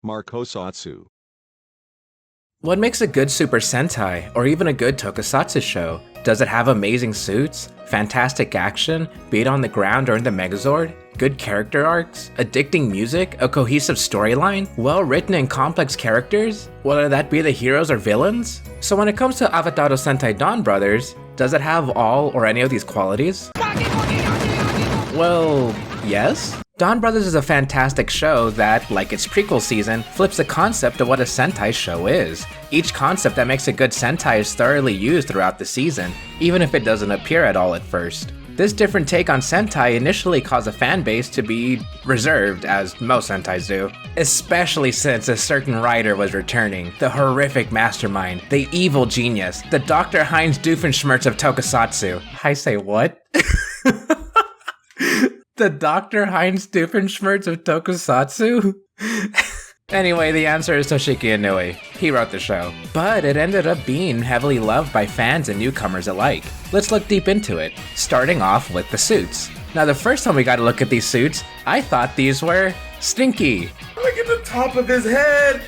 Marcosatsu. What makes a good Super Sentai, or even a good Tokusatsu show? Does it have amazing suits, fantastic action, be it on the ground or in the Megazord, good character arcs, addicting music, a cohesive storyline, well-written and complex characters, whether that be the heroes or villains? So when it comes to Avataro Sentai Donbrothers, does it have all or any of these qualities? Well, yes. Donbrothers is a fantastic show that, like its prequel season, flips the concept of what a Sentai show is. Each concept that makes a good Sentai is thoroughly used throughout the season, even if it doesn't appear at all at first. This different take on Sentai initially caused a fanbase to be reserved, as most Sentais do. Especially since a certain writer was returning, the horrific mastermind, the evil genius, the Dr. Heinz Doofenshmirtz of Tokusatsu. Haisei what? The Dr. Heinz Doofenshmirtz of Tokusatsu? Anyway, the answer is Toshiki Inouye. He wrote the show. But it ended up being heavily loved by fans and newcomers alike. Let's look deep into it, starting off with the suits. Now, the first time we got to look at these suits, I thought these were stinky. Look at the top of his head!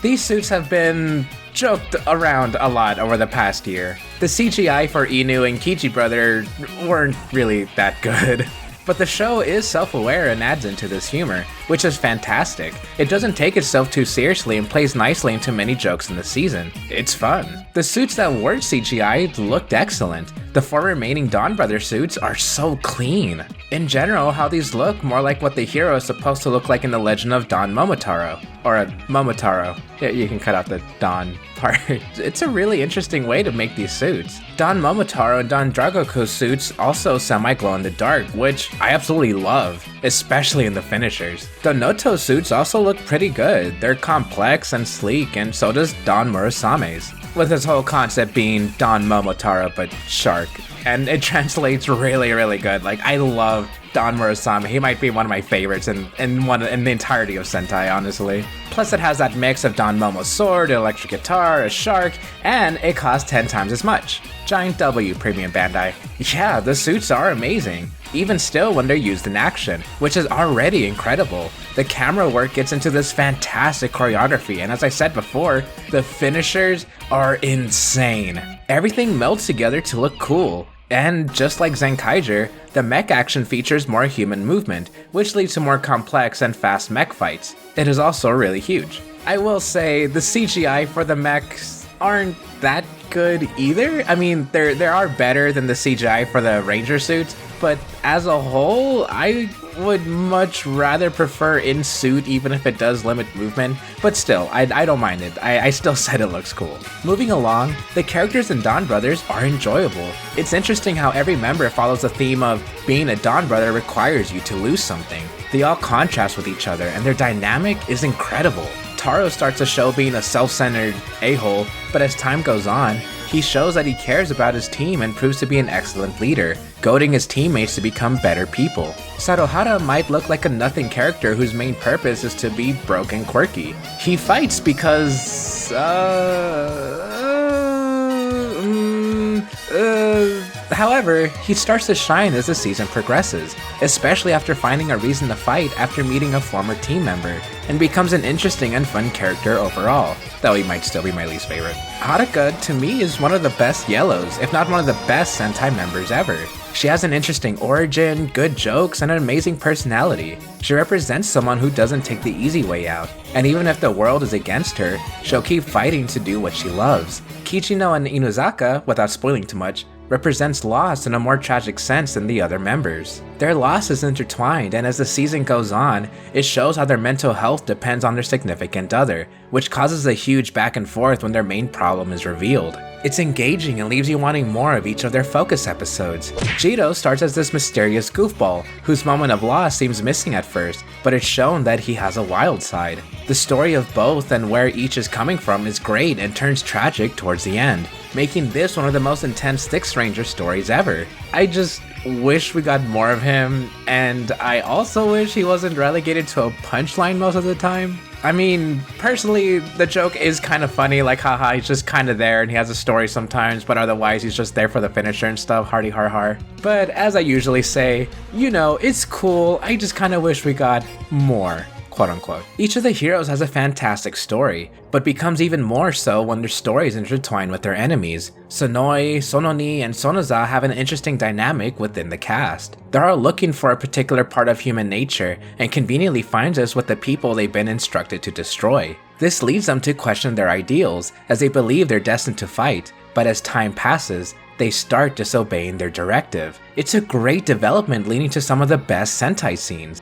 These suits have been joked around a lot over the past year. The CGI for Inu and Kichi Brother weren't really that good. But the show is self-aware and adds into this humor, which is fantastic. It doesn't take itself too seriously and plays nicely into many jokes in the season. It's fun. The suits that weren't CGI looked excellent. The 4 remaining Donbrother suits are so clean. In general, how these look more like what the hero is supposed to look like in the Legend of Don Momotaro. Or Momotaro. Yeah, you can cut out the Don part. It's a really interesting way to make these suits. Don Momotaro and Don Dragoku's suits also semi-glow in the dark, which I absolutely love, especially in the finishers. The Noto suits also look pretty good. They're complex and sleek, and so does Don Murasame's, with his whole concept being Don Momotaro but shark. And it translates really good. Like, I love Don Murasame. He might be one of my favorites in the entirety of Sentai, honestly. Plus it has that mix of Don Momo's sword, an electric guitar, a shark, and it costs 10 times as much. Giant W, Premium Bandai. Yeah, the suits are amazing, even still when they're used in action, which is already incredible. The camera work gets into this fantastic choreography, and as I said before, the finishers are insane. Everything melts together to look cool. And just like Zenkaiger, the mech action features more human movement, which leads to more complex and fast mech fights. It is also really huge. I will say, the CGI for the mechs aren't that good either. I mean, they are better than the CGI for the Ranger suits, but as a whole, I would much rather prefer in suit, even if it does limit movement, but still, I don't mind it. I still said it looks cool. Moving along, the characters in Donbrothers are enjoyable. It's interesting how every member follows the theme of being a Donbrother requires you to lose something. They all contrast with each other, and their dynamic is incredible. Taro starts the show being a self-centered a-hole, but as time goes on, he shows that he cares about his team and proves to be an excellent leader, goading his teammates to become better people. Saruhara might look like a nothing character whose main purpose is to be broke and quirky. He fights because, however, he starts to shine as the season progresses, especially after finding a reason to fight after meeting a former team member, and becomes an interesting and fun character overall, though he might still be my least favorite. Haruka, to me, is one of the best yellows, if not one of the best Sentai members ever. She has an interesting origin, good jokes, and an amazing personality. She represents someone who doesn't take the easy way out, and even if the world is against her, she'll keep fighting to do what she loves. Kichino and Inuzaka, without spoiling too much, represents loss in a more tragic sense than the other members. Their loss is intertwined, and as the season goes on, it shows how their mental health depends on their significant other, which causes a huge back and forth when their main problem is revealed. It's engaging and leaves you wanting more of each of their focus episodes. Jiro starts as this mysterious goofball, whose moment of loss seems missing at first, but it's shown that he has a wild side. The story of both and where each is coming from is great and turns tragic towards the end, making this one of the most intense Six Ranger stories ever. I just wish we got more of him, and I also wish he wasn't relegated to a punchline most of the time. I mean, personally, the joke is kind of funny, like, haha, he's just kind of there and he has a story sometimes, but otherwise he's just there for the finisher and stuff, hardy har har. But as I usually say, you know, it's cool, I just kind of wish we got more. Quote unquote. Each of the heroes has a fantastic story, but becomes even more so when their stories intertwine with their enemies. Sonoi, Sononi, and Sonoza have an interesting dynamic within the cast. They are looking for a particular part of human nature and conveniently finds us with the people they've been instructed to destroy. This leads them to question their ideals, as they believe they're destined to fight, but as time passes, they start disobeying their directive. It's a great development leading to some of the best Sentai scenes.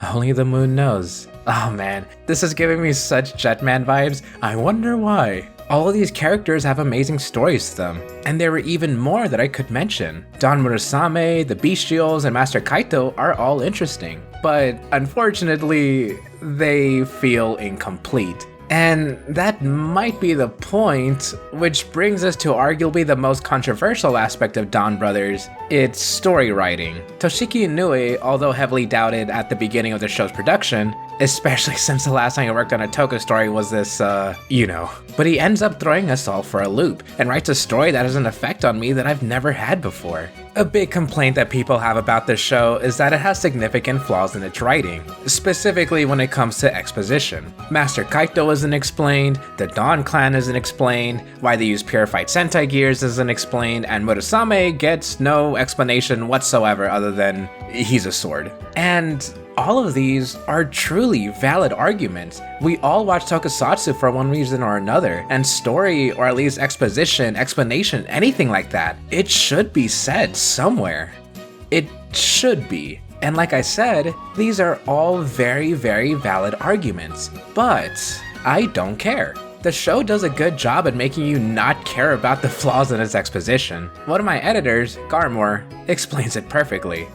Only the moon knows. Oh man, this is giving me such Jetman vibes. I wonder why. All of these characters have amazing stories to them, and there were even more that I could mention. Donbrothers, the Bestials, and Master Kaito are all interesting, but unfortunately, they feel incomplete. And that might be the point, which brings us to arguably the most controversial aspect of Donbrothers, its story writing. Toshiki Inouye, although heavily doubted at the beginning of the show's production, especially since the last time he worked on a Toko story was this, you know. But he ends up throwing us all for a loop, and writes a story that has an effect on me that I've never had before. A big complaint that people have about this show is that it has significant flaws in its writing, specifically when it comes to exposition. Master Kaito isn't explained, the Dawn Clan isn't explained, why they use purified Sentai gears isn't explained, and Murasame gets no explanation whatsoever other than he's a sword. And all of these are truly valid arguments. We all watch Tokusatsu for one reason or another, and story, or at least exposition, explanation, anything like that, it should be said somewhere. It should be. And like I said, these are all very, very valid arguments, but I don't care. The show does a good job at making you not care about the flaws in its exposition. One of my editors, Garmore, explains it perfectly.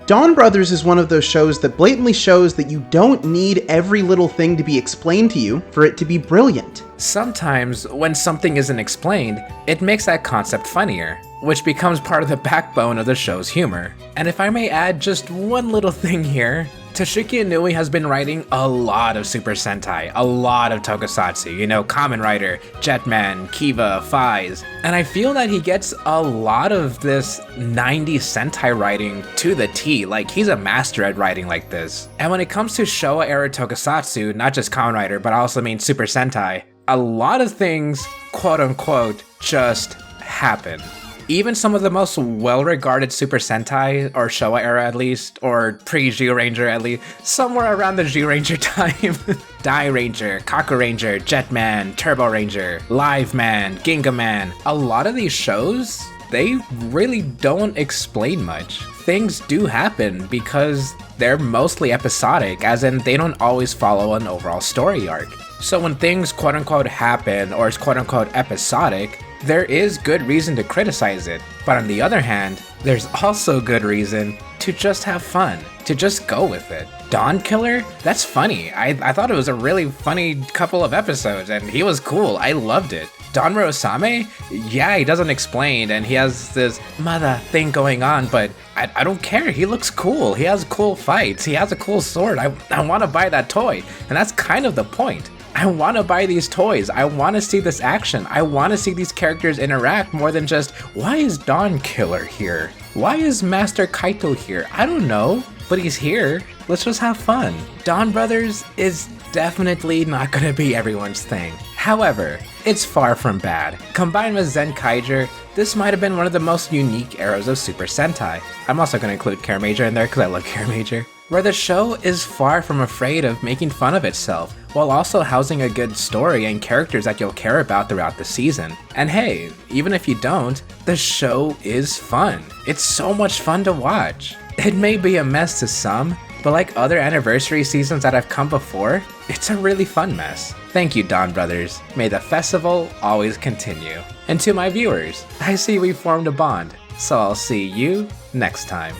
Donbrothers is one of those shows that blatantly shows that you don't need every little thing to be explained to you for it to be brilliant. Sometimes, when something isn't explained, it makes that concept funnier, which becomes part of the backbone of the show's humor. And if I may add just one little thing here, Toshiki Inouye has been writing a lot of Super Sentai, a lot of Tokusatsu, you know, Kamen Rider, Jetman, Kiva, Faiz, and I feel that he gets a lot of this 90s Sentai writing to the T, like he's a master at writing like this. And when it comes to Showa era Tokusatsu, not just Kamen Rider, but I also mean Super Sentai, a lot of things, quote unquote, just happen. Even some of the most well-regarded Super Sentai, or Showa era at least, or pre-Zyuranger at least, somewhere around the Zyuranger time. Dai Ranger, Kaku Ranger, Jetman, Turbo Ranger, Live Man, Ginga Man. A lot of these shows, they really don't explain much. Things do happen because they're mostly episodic, as in they don't always follow an overall story arc. So when things quote-unquote happen, or is quote-unquote episodic, there is good reason to criticize it, but on the other hand, there's also good reason to just have fun, to just go with it. Dawn Killer? That's funny. I thought it was a really funny couple of episodes, and he was cool. I loved it. Donbrothers? Yeah, he doesn't explain, and he has this mother thing going on, but I don't care. He looks cool. He has cool fights. He has a cool sword. I want to buy that toy, and that's kind of the point. I want to buy these toys. I want to see this action. I want to see these characters interact more than just, why is Dawn Killer here? Why is Master Kaito here? I don't know, but he's here. Let's just have fun. Donbrothers is definitely not going to be everyone's thing. However, it's far from bad. Combined with Zenkaiger, this might have been one of the most unique eras of Super Sentai. I'm also going to include Care Major in there because I love Care Major. Where the show is far from afraid of making fun of itself, while also housing a good story and characters that you'll care about throughout the season. And hey, even if you don't, the show is fun. It's so much fun to watch. It may be a mess to some, but like other anniversary seasons that have come before, it's a really fun mess. Thank you, Donbrothers. May the festival always continue. And to my viewers, I see we formed a bond, so I'll see you next time.